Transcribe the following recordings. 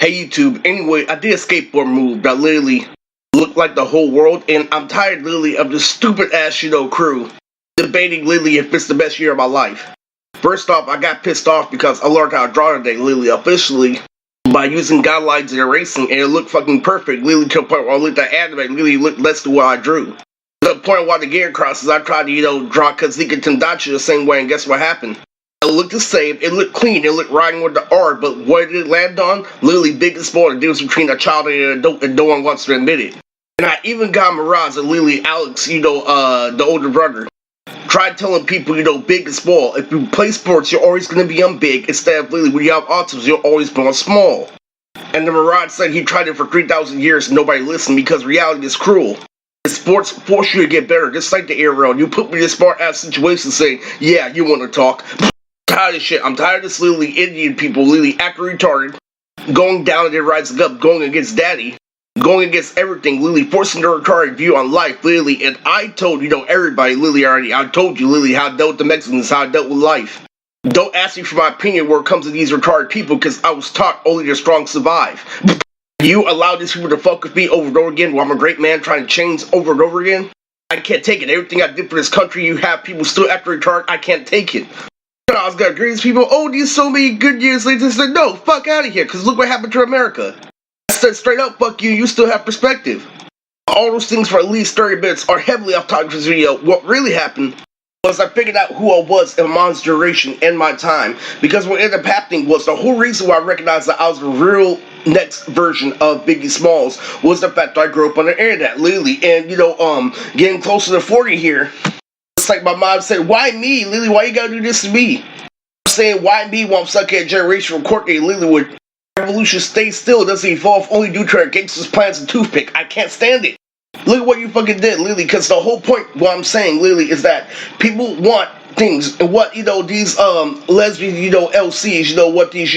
Hey YouTube, anyway, I did a skateboard move that literally looked like the whole world, and I'm tired literally of this stupid ass crew debating literally if it's the best year of my life. First off, I got pissed off because I learned how to draw today literally officially by using guidelines and erasing, and it looked fucking perfect literally to the point where I looked at anime literally looked less than what I drew. To the point I wanted to get across is I tried to, draw Kazuki Tendachi the same way, and guess what happened? It looked the same, it looked clean, it looked riding with the R, but what did it land on? Literally big and small, the difference between a child and an adult, and no one wants to admit it. And I even got Mirage and literally Alex, the older brother. Tried telling people, big and small. If you play sports, you're always going to be on big, instead of literally when you have autism, you're always born small. And the Mirage said he tried it for 3,000 years and nobody listened because reality is cruel. Sports force you to get better, just like the air rail. You put me in a smart ass situation saying, yeah, you want to talk. I'm tired of shit. I'm tired of this literally Indian people literally acting retarded, going down and then rising up, going against daddy, going against everything, literally forcing their retarded view on life, literally. And I told everybody literally already. I told you literally how I dealt with the Mexicans, how I dealt with life. Don't ask me for my opinion where it comes to these retarded people, because I was taught only the strong survive. You allow these people to fuck with me over and over again while I'm a great man trying to change over and over again? I can't take it. Everything I did for this country, you have people still acting retarded. I can't take it. I was gonna agree with people, oh, these so many good years later, I said, no, fuck out of here, because look what happened to America. I said straight up, fuck you, you still have perspective. All those things for at least 30 minutes are heavily off topic for this video. What really happened was I figured out who I was in my generation and my time, because what ended up happening was the whole reason why I recognized that I was the real next version of Biggie Smalls was the fact that I grew up on the internet, literally, and getting closer to 40 here. It's like my mom said, why me? Lily, why you gotta do this to me? I'm saying, why me while I'm stuck in a generation from Courtney and Lily with revolution stays still, doesn't evolve only due to our gangsters' plans and toothpick. I can't stand it. Look at what you fucking did, Lily, because the whole point, what I'm saying, Lily, is that people want things, and what, these, lesbian, LCs, what these,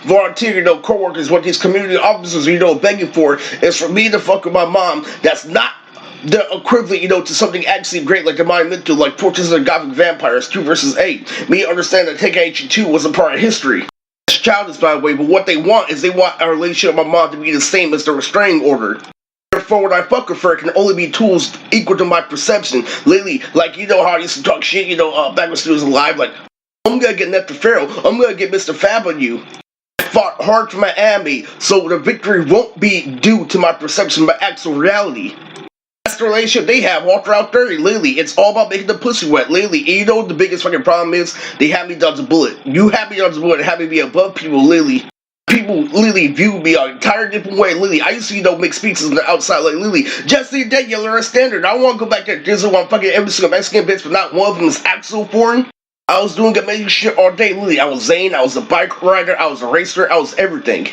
volunteer, co-workers, what these community officers, begging for, is for me to fuck with my mom that's not the equivalent, to something actually great like the monumental, like Portraits of the Gothic Vampires 2 versus 8. Me understand that Tenkaichi 2 was a part of history. It's childish, by the way, but what they want is they want our relationship with my mom to be the same as the restraining order. Therefore, when I fuck with her, it can only be tools equal to my perception. Lately, like, how I used to talk shit, back when she was alive, like, I'm gonna get Nectar Farrell, I'm gonna get Mr. Fab on you. I fought hard for my enemy, so the victory won't be due to my perception, but actual reality. That's the relationship they have all throughout 30, literally. It's all about making the pussy wet, literally. And what the biggest fucking problem is? They have me dodge a bullet. You have me dodge a bullet and have me be above people, literally. People literally view me an entire different way, literally. I used to, make speeches on the outside, like, literally, just the day you learn a standard. I want to go back to Disney on fucking every single Mexican bitch, but not one of them is actual foreign. I was doing amazing shit all day, literally. I was Zane, I was a bike rider, I was a racer, I was everything.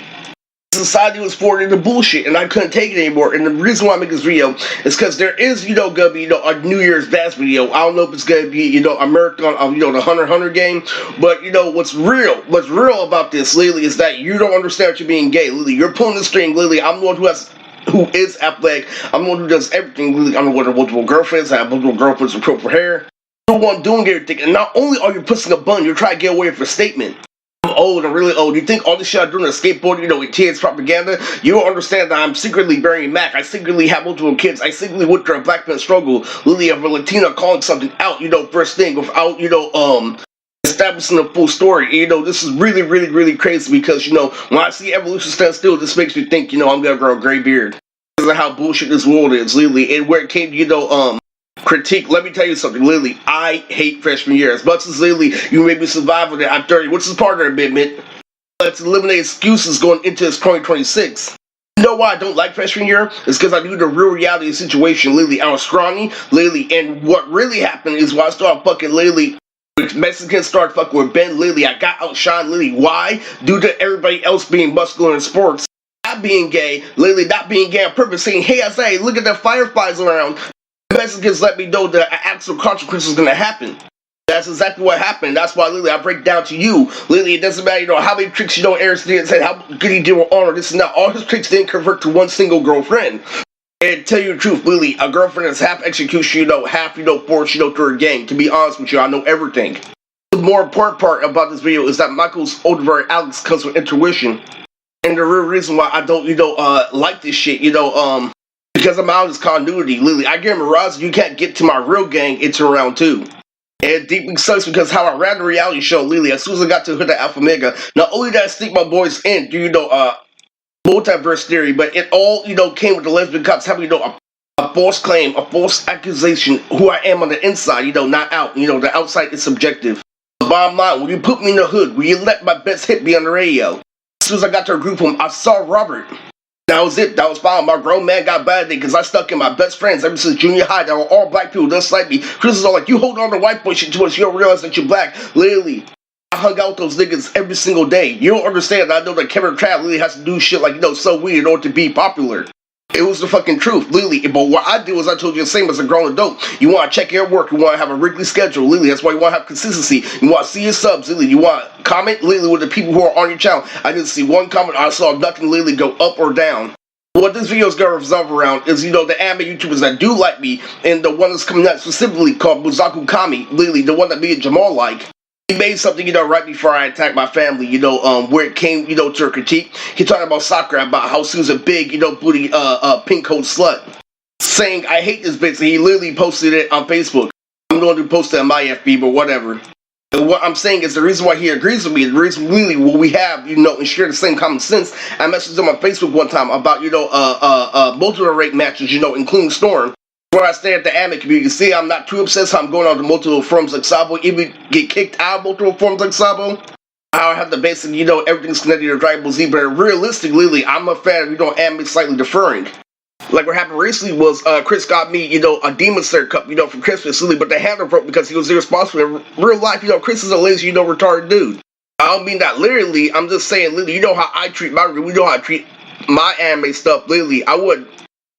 Society was forward into bullshit, and I couldn't take it anymore. And the reason why I make this video is because there is, gonna be, a New Year's Bash video. I don't know if it's gonna be, a marathon of, the Hunter game, but what's real about this, Lily, is that you don't understand what you're being gay, Lily. You're pulling the string, Lily. I'm the one who is athletic. I'm the one who does everything, Lily. I'm the one with multiple girlfriends. I have multiple girlfriends with purple hair. You're the one doing everything, and not only are you pushing a bun, you're trying to get away from a statement. I'm really old. You think all this shit I'm doing is skateboarding, with kids propaganda? You don't understand that I'm secretly burying Mac. I secretly have multiple kids. I secretly went through a black man struggle. Lily, of a Latina calling something out, first thing, without, establishing a full story. This is really, really, really crazy because, when I see evolution stand still, this makes me think, I'm gonna grow a gray beard. This is how bullshit this world is, Lily. And where it came to, critique, let me tell you something, Lily. I hate freshman year. As much as Lily, you made me survive with it. I'm 30. What's this partner admit? Let's eliminate excuses going into this 2026. You know why I don't like freshman year? It's because I knew the real reality of the situation, Lily. I was scrawny, Lily, and what really happened is when I started fucking Lily, Mexicans started fucking with Ben, Lily. I got outshined, Lily. Why? Due to everybody else being muscular in sports. Not being gay, Lily, not being gay on purpose, saying, hey, I say, look at the fireflies around. Mexicans let me know that actual consequences is going to happen. That's exactly what happened. That's why, Lily, I break down to you. Lily, it doesn't matter, how many tricks, Aaron did say, how good he did with honor, this and that. All his tricks didn't convert to one single girlfriend. And tell you the truth, Lily, a girlfriend is half execution, half, force, through her gang. To be honest with you, I know everything. The more important part about this video is that Michael's older brother, Alex, comes with intuition. And the real reason why I don't, like this shit, because I'm out of this continuity, Lily. I guarantee Roz, you can't get to my real gang into round 2. And it deeply sucks because how I ran the reality show, Lily, as soon as I got to Hood of Alpha Omega, not only did I sneak my boys in, multiverse theory, but it all, came with the lesbian cops having, a false claim, a false accusation, who I am on the inside, not out. The outside is subjective. The bottom line, when you put me in the hood, when you let my best hit be on the radio, as soon as I got to a group home, I saw Robert. That was it. That was fine. My grown man got bad because I stuck in my best friends ever since junior high. They were all black people just like me. Chris is all like, you hold on to white boy shit too much. You don't realize that you're black. Literally, I hung out with those niggas every single day. You don't understand. I know that Kevin Trav really has to do shit like, so weird in order to be popular. It was the fucking truth, Lily. But what I did was I told you the same as a grown adult. You want to check your work. You want to have a weekly schedule, Lily. That's why you want to have consistency. You want to see your subs, Lily. You want to comment, Lily, with the people who are on your channel. I didn't see one comment. I saw nothing, Lily, go up or down. What this video is going to resolve around is, the anime YouTubers that do like me, and the one that's coming out specifically called Buzaku Kami, Lily, the one that me and Jamal like. He made something, right before I attacked my family, where it came, to a critique. He talked about Sakura, about how she was a big, booty, pink-coat slut. Saying, I hate this bitch, and he literally posted it on Facebook. I'm going to post it on my FB, but whatever. And what I'm saying is the reason why he agrees with me, the reason really what we have, and share the same common sense. I messaged him on Facebook one time about, multiple rape matches, including Storm. Where I stay at the anime community, see, I'm not too obsessed how I'm going on to multiple forums like Sabo, even get kicked out of multiple forums like Sabo. I have the basic, everything's connected to Dragon Ball Z, but realistically, I'm a fan of, anime slightly deferring. Like what happened recently was, Kris got me, a Demon Slayer cup, for Christmas, silly, but the handle broke because he was irresponsible. In real life, Kris is a lazy, retarded dude. I don't mean that literally, I'm just saying, literally, you know how I treat my, we know how I treat my anime stuff, literally, I would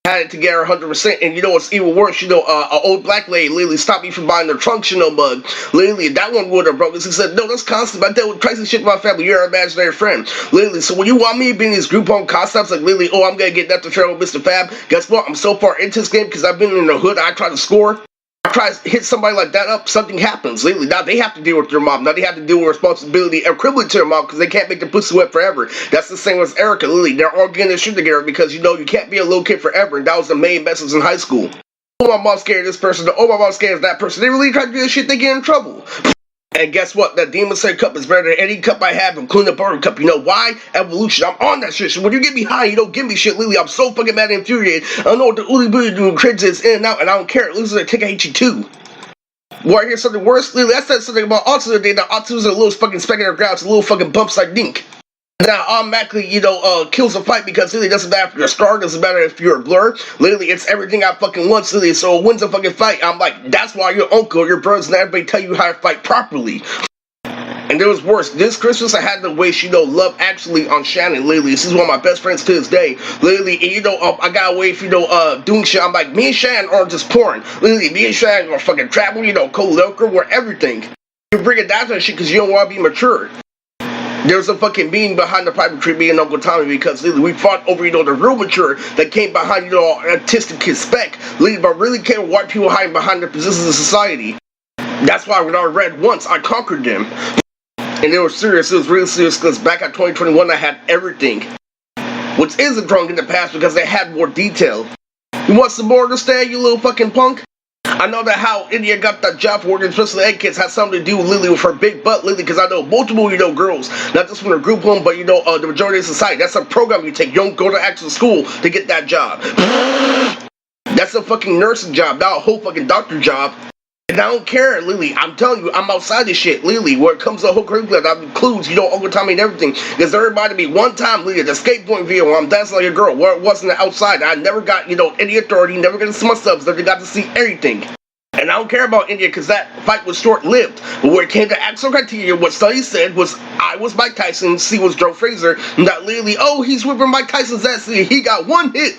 had it together 100%, and what's even worse, an old black lady literally stopped me from buying the trunk mug. Literally, that one would have broken. She said, no, that's constant. I dealt with crazy shit with my family. You're an imaginary friend. Literally, so when you want me to be in these group home concepts, like literally, oh, I'm gonna get that to travel with Mr. Fab, guess what? I'm so far into this game because I've been in the hood, I try to score. I try to hit somebody like that up, something happens. Literally, now they have to deal with their mom. Now they have to deal with responsibility equivalent to their mom because they can't make the pussy wet forever. That's the same as Erica, Lily. They're all getting their shit together because, you can't be a little kid forever. And that was the main message in high school. Oh, my mom's scared of this person. Oh, my mom's scared of that person. They really try to do this shit, they get in trouble. And guess what? That Demon Slayer cup is better than any cup I have, including the Burger Cup. You know why? Evolution. I'm on that shit. So when you get me high, you don't give me shit, Lily. I'm so fucking mad and infuriated. I don't know what the Uli Booty doing cringe is in and out, and I don't care. Loses, I take I hate you too. Well, I hear something worse, Lily. I said something about autism today. That autism is a little fucking speck in the ground. It's a little fucking bumps like dink. Now, automatically, kills a fight because Lily doesn't matter if you're a star, doesn't matter if you're a blur. Literally, it's everything I fucking want, Lily. So it wins a fucking fight. I'm like, that's why your uncle, your brothers, and everybody tell you how to fight properly. And there was worse. This Christmas, I had to waste, Love Actually on Shannon, literally. This is one of my best friends to this day. Literally, and, I got away from, doing shit. I'm like, me and Shannon are just porn. Literally, me and Shannon are fucking travel, co-loker, we're everything. You bring it down to that shit because you don't want to be mature. There's a fucking being behind the private tree, me and Uncle Tommy, because literally we fought over, the real mature that came behind, artistic spec. Literally, but really came white people hiding behind the positions of society. That's why when I read once, I conquered them. And it was serious, it was really serious, because back in 2021, I had everything. Which isn't wrong in the past, because they had more detail. You want some more to stay, you little fucking punk? I know that how India got that job for working special ed kids had something to do with Lily, with her big butt, Lily, because I know multiple, girls, not just from her group home, but, the majority of society. That's a program you take. You don't go to actual school to get that job. That's a fucking nursing job, not a whole fucking doctor job. And I don't care, Lily. I'm telling you, I'm outside this shit, Lily. Where it comes to the whole curriculum, that includes, Uncle Tommy and everything. Because there reminded me one time, Lily, the skateboarding video where I'm dancing like a girl, where it wasn't outside. I never got, any authority, never got to see my subs, never got to see everything. And I don't care about India because that fight was short-lived. But where it came to actual criteria, what studies said was I was Mike Tyson, C was Joe Frazier, and that literally, oh, he's whipping Mike Tyson's ass, he got one hit.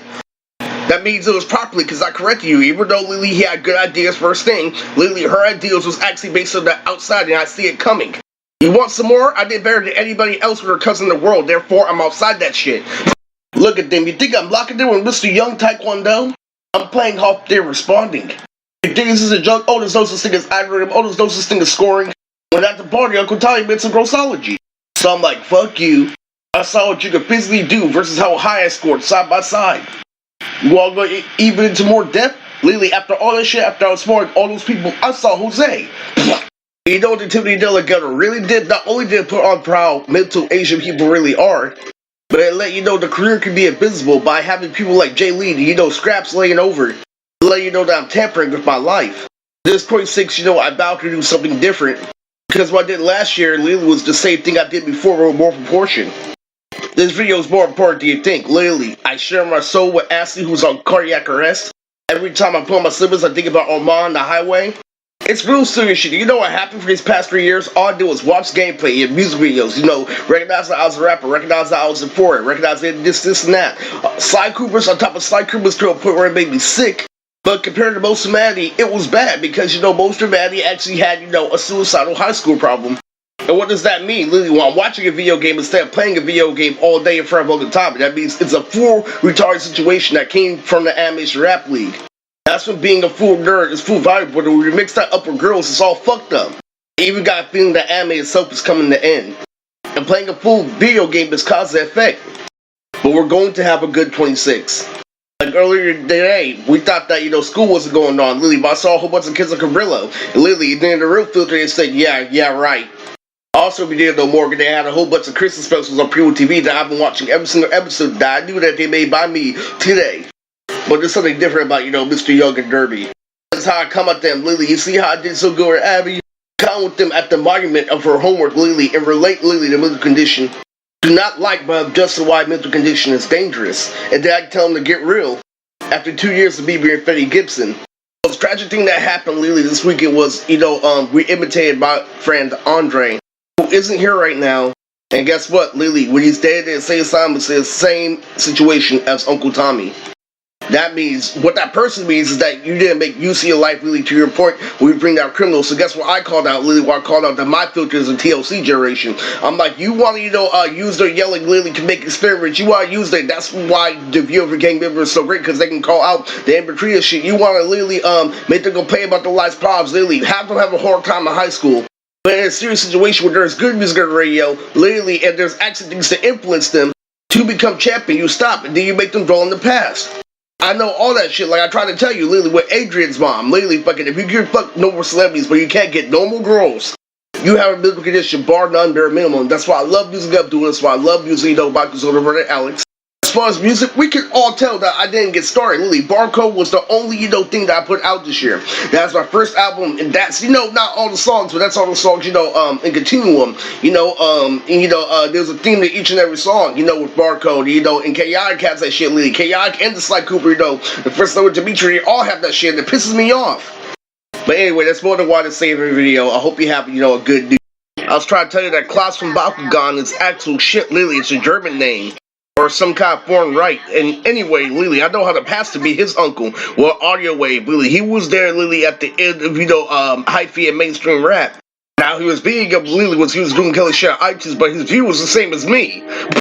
That means it was properly, because I corrected you. Even though Lily had good ideas first thing, Lily, her ideas was actually based on the outside, and I see it coming. You want some more? I did better than anybody else with her cousin in the world, therefore I'm outside that shit. Look at them. You think I'm locking them with Mr. Young Taekwondo? I'm playing how they're responding. You think this is a joke? Oh, there's no such thing as algorithm. Oh, there's no such thing as scoring. When at the party, Uncle Tommy made some grossology. So I'm like, fuck you. I saw what you could physically do versus how high I scored side by side. You want to go even into more depth? Literally, after all this shit, after I was sparring all those people, I saw Jose. You know what the Tiffany Delgado really did? Not only did it put on how mental Asian people really are, but it let you know the career can be invisible by having people like Jay Lee, scraps laying over, to let you know that I'm tampering with my life. This 26, I vowed to do something different, because what I did last year literally was the same thing I did before with more proportion. This video is more important than you think. Literally, I share my soul with Ashley, who's on cardiac arrest. Every time I put on my slippers, I think about Oman on the highway. It's real serious shit. You know what happened for these past 3 years? All I did was watch gameplay and music videos. Recognize that I was a rapper, recognize that I was a foreigner, recognize that this, and that. Sly Coopers on top of Sly Coopers to a point where it made me sick. But compared to most humanity, it was bad because, most humanity actually had, a suicidal high school problem. And what does that mean? Literally, when I'm watching a video game instead of playing a video game all day in front of all the time, that means it's a full retarded situation that came from the animation rap league. That's when being a full nerd is full valuable, but when you mix that up with girls, it's all fucked up. I even got a feeling that anime itself is coming to end. And playing a full video game is cause and effect. But we're going to have a good 26. Like earlier today, we thought that, school wasn't going on. Literally, but I saw a whole bunch of kids on Cabrillo. And literally, then the real filter, they said, yeah, right. Also, we didn't know Morgan, they had a whole bunch of Christmas specials on Pre-Roll TV that I've been watching every single episode that I knew that they made by me today. But there's something different about, Mr. Young and Derby. That's how I come at them, Lily. You see how I did so good with Abby? Come with them at the monument of her homework, Lily, and relate Lily to mental condition. Do not like, but I'm just why mental condition is dangerous. And then I tell them to get real. After 2 years of me being Freddie Gibson. The most tragic thing that happened, Lily, this weekend was, we imitated my friend Andre, who isn't here right now. And guess what, Lily? When he's dead in the same time, it's the same situation as Uncle Tommy. That means, what that person means is that you didn't make use of your life, Lily, to your point when you bring down criminals. So guess what I called out, Lily? What I called out that my filter is a TLC generation. I'm like, you want to, use their yelling, Lily, to make experiments. You want to use that. That's why the view of your gang members is so great, because they can call out the Amber shit. You want to, Lily, make them complain about their life's problems, Lily. Have them have a hard time in high school. But in a serious situation where there's good music on the radio, Lily, and there's actually things to influence them to become champion, you stop, and then you make them dwell in the past. I know all that shit, like I tried to tell you, Lily, with Adrian's mom. Lily, fucking, if you can fuck normal celebrities, but you can't get normal girls, you have a medical condition, bar none, bare minimum. That's why I love using Abdul, that's why I love using, Michael Zoder and Alex. As far as music, we can all tell that I didn't get started. Lily, Barcode was the only, thing that I put out this year. That's my first album, and that's, not all the songs, but that's all the songs, in continuum. There's a theme to each and every song, with Barcode, and Chaotic has that shit, Lily. Chaotic and the Sly Cooper, the first one with Dimitri, they all have that shit, and it pisses me off. But anyway, that's more than what I say in every video. I hope you have, a good day. I was trying to tell you that Klaus from Bakugan is actual shit, Lily. It's a German name. Or some kind of foreign right. And anyway, Lily, I know how the past to be his uncle. Well, Audio Wave, Lily, he was there, Lily, at the end of, hyphy and mainstream rap. Now he was being up, Lily, he was doing Kelly shit on iTunes, but his view was the same as me.